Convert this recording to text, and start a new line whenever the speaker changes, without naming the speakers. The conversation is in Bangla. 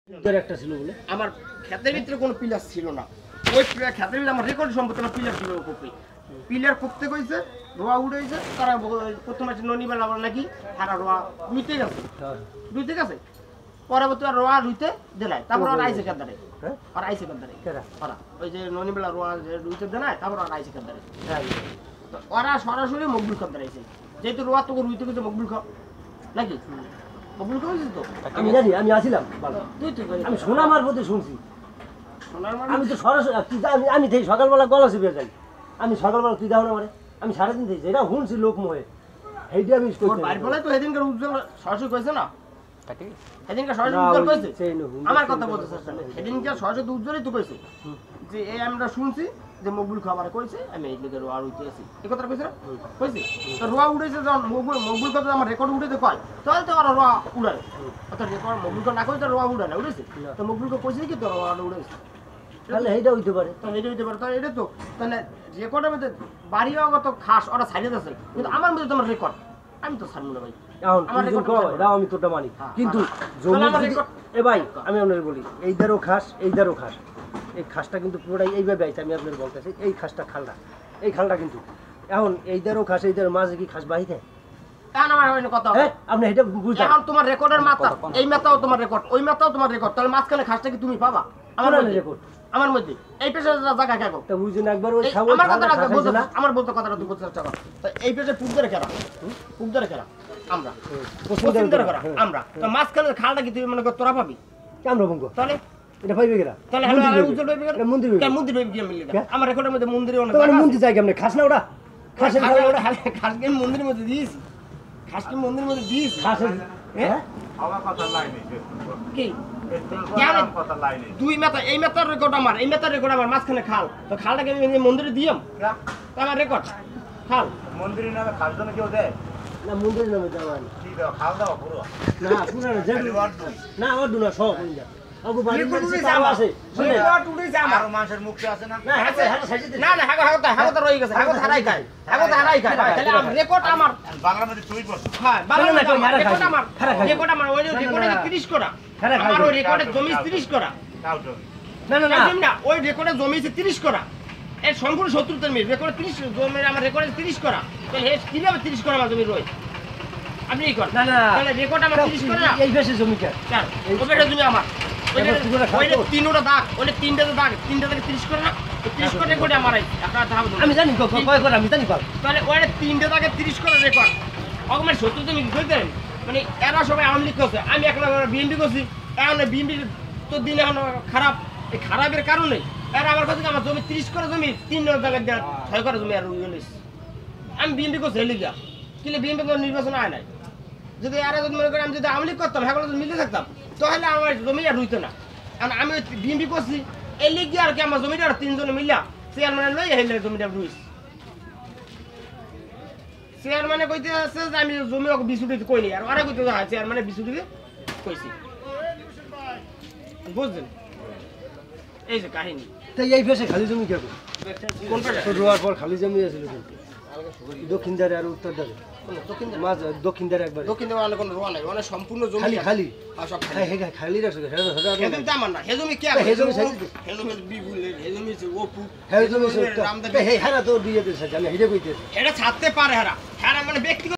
পিলার একটা ছিল বলে
আমার ক্ষেতের ভিতরে কোনো পিলার ছিল না। ওই ক্ষেতের ভিতরে আমার রেকর্ড সম্পর্কে না পিলার ছিল উপরে। পিলার করতে কইছে, রোয়া উঠেছে, তারা প্রথমে ননিবেলা বলে নাকি হারা রোয়া রুইতে গেছে, রুইতে গেছে। পরবর্তী রোয়া রুইতে দেনায়, তারপর আর আইসে কাদারে, আর আইসে কাদারে ওরা ওই যে ননিবেলা রোয়া রুইতে দেনায়, তারপর আর আইসে কাদারে। ওরা সরাসরি মকবুল খাব দাঁড়াইছে, যেহেতু রোয়া তোকে রুইতে গেছে মকবুল খাও নাকি মকবুল খাওয়াছিস তো?
আমি জানি, আমি আসিলাম,
তুই তো
আমি শোনা মারফতে শুনছি। আমি তো সরাসরি আমি থেকে সকালবেলা গলা চেপে যাই। আমি সকালবেলা তুই দাও না মানে আমি সারাদিন থেকে যেটা শুনছি লোকময়ে সেইটা আমি
বাইর বলে তো সেদিনকার উজ্জ্বল সরাসরি কইছে না, সেদিনকার সরাসরি উজ্জ্বল কইছে। আমার কথা বলতে চাচ্ছ না, সেদিনকার সরাসরি উজ্জ্বলই তো কইছে যে এই আমরা শুনছি যে মকবুল খাবার কইছে, আমি এই লিগে রোয়া উঠতে আছি, এই কথা কইছে না? কইছে তো রোয়া উঠেছে যখন মকবুল কথা আমার রেকর্ড উঠেতে কয় তাহলে তো আর রোয়া উড়ায়, অর্থাৎ রেকর্ড মকবুল না কইতে রোয়া উড়ায় না, উঠেছে তো মকবুল কইছে কি তো রোয়া উড়েছে,
তাহলে এইটা হইতে পারে,
তাহলে এটা হইতে পারে। তাহলে এটা তো তাহলে রেকর্ডের মধ্যে বাড়িওয়াগত খাস ওরা ছাড়িয়ে যাচ্ছে, কিন্তু আমার মধ্যে তোমার রেকর্ড আমি তো ছাড়বো না ভাই।
আমার রেকর্ড আমি তোরটা মানি, কিন্তু এ ভাই আমি আপনাকে বলি এই দারও খাস, এই দারও খাস, এই খাসটা কিন্তু পুরোটাই এইভাবে আইছে। আমি আপনার বলতেছি এই খাসটা খালটা, এই খালটা কিন্তু এখন এই দারও খাস, এই দারও মাঝে কি খাস বাহিতে আপনি এটা বুঝলেন?
এখন তোমার রেকর্ডের মাথা এই মাথাও তোমার রেকর্ড, ওই মাথাও তোমার রেকর্ড, তাহলে মাঝখানে খাসটা কি তুমি পাবা? আমার
রেকর্ড
আমার মধ্যে এই পেশার জায়গা কেন
তা বুঝছেন একবার ওই
আমার কথাটা বলতে না, আমার বলতে কথাটা তুমি বলতে চাও তো এই পেশে পুক ধরে খেলা, পুক ধরে খেলা আমরা পশ্চিম ধরে করা আমরা, তো মাঝখানে খালটা কি তুমি মনে কর তোরা পাবি
আমরা বঙ্গ,
তাহলে
এটা পাইবে গেলা
তাহলে হলো উজ্জ্বল পাইবে গেলা
মন্দির
মন্দির পাইবে কি মিলে আমার রেকর্ডের মধ্যে মন্দিরে অনেক
মন্দির যায় কেমনে খাস না ওটা খাসের খালা ওটা
খাস কি মন্দিরের মধ্যে দিয়েছি, খাস কি মন্দিরের মধ্যে দিয়েছি
খাসের হ্যাঁ
আমার কথা লাইনে
কি
কথা লাইনে
দুই মাথা, এই মাথার রেকর্ড আমার, এই মাথার রেকর্ড আমার, মাঝখানে খাল, তো খালটাকে আমি মন্দিরে দিয়াম তো আমার রেকর্ড খাল
মন্দিরের নামে খাস জন্য কেউ দেয়
না মন্দিরের নামে যাওয়া
কি দাও খাল দাও পুরো
না পুরো না অর্ডু না সব হয়ে যায় আগু বাড়ি আছে শুনে
আর মানুষের মুখে আছে না
না না না হাগো রই গেছে, হাগো হারাই খায়, হাগো হারাই খায়, তাহলে আমার রেকর্ড আমার
বাংলা মধ্যে তুই বল
হ্যাঁ বাংলা রেকর্ড আমার, রেকর্ড আমার ওই রেকর্ডে 30 করা, আমার ওই রেকর্ডে জমি 30 করা,
কাউটো
না না
না ওই রেকর্ডে জমি 30 করা, এর সম্পূর্ণ 70 মিনিট রেকর্ডে 30 জমি আমার রেকর্ডে 30 করা, তাহলে হে কিভাবে 30 করা আমার জমি রই আপনি কি করেন?
না না
তাহলে রেকর্ড আমার 30 করা
এই বেশি জমি কে
স্যার ওই বেটা জমি আমার ওই তিনটা দাগ, ওই তিনটা দাগ, তিনটা থেকে 30 করে না, 30 করে রেকর্ড আমার আপনারা ধাপ
আমি জানি কয় করে আমি জানি
তাহলে ওই তিনটা দাগে 30 করে রেকর্ড অগমের 70 তুমি কইতেন মানে এরা সবাই আওয়ামী লীগ করছে, আমি একলা বিএনপি করছি, এখন বিএনপি তো দিন এখন খারাপ, এই খারাপের কারণে এরা আমার কাছে আমার জমি 30 করে জমি 3 জায়গায় 6 করে জমি আর রইলিস, আমি বিএনপি করছি লিগা কিন্তু বিএনপি তো নির্বাচন আয় নাই, যদি এরা যদি মনে করি আমি যদি আওয়ামী লীগ করতাম হ্যাঁ যদি মিলে থাকতাম তাহলে আমার জমি আর রইতো না, কারণ আমি ওই বিএনপি করছি এই লিগে আর কি আমার জমিটা আর 3 জনে মিলা চেয়ারম্যান লই হেলে জমিটা রইস, চেয়ারম্যানে কইতে আছে যে আমি জমি ওকে বিশুদিতে কইনি, আর ওরা কইতে আছে চেয়ারম্যানে বিশুদিতে কইছি, বুঝছেন এই যে কাহিনী।
তাই এই ফেসে খালি জমি কে
কোন পাশে
রোয়ার পর খালি জমি আছিল দক্ষিণ ধারে আর উত্তর ধারে মাঝ দক্ষিণ ধারে একবার
দক্ষিণ দিকে অনেক কোনো রোয়া নাই, অনেক সম্পূর্ণ জমি
খালি খালি
আর সব খালি
হ্যাঁ খালি রাখছে
হেজমি আমার না, হেজমি কে
হেজমি
হেজমি বিগুলের হেজমি ওপু
হেজমি হ্যাঁ তো দিয়ে দিছে জানি হেডে কইতেছে
এটা ছাড়তে পারে হারা হারা মানে ব্যক্তিগত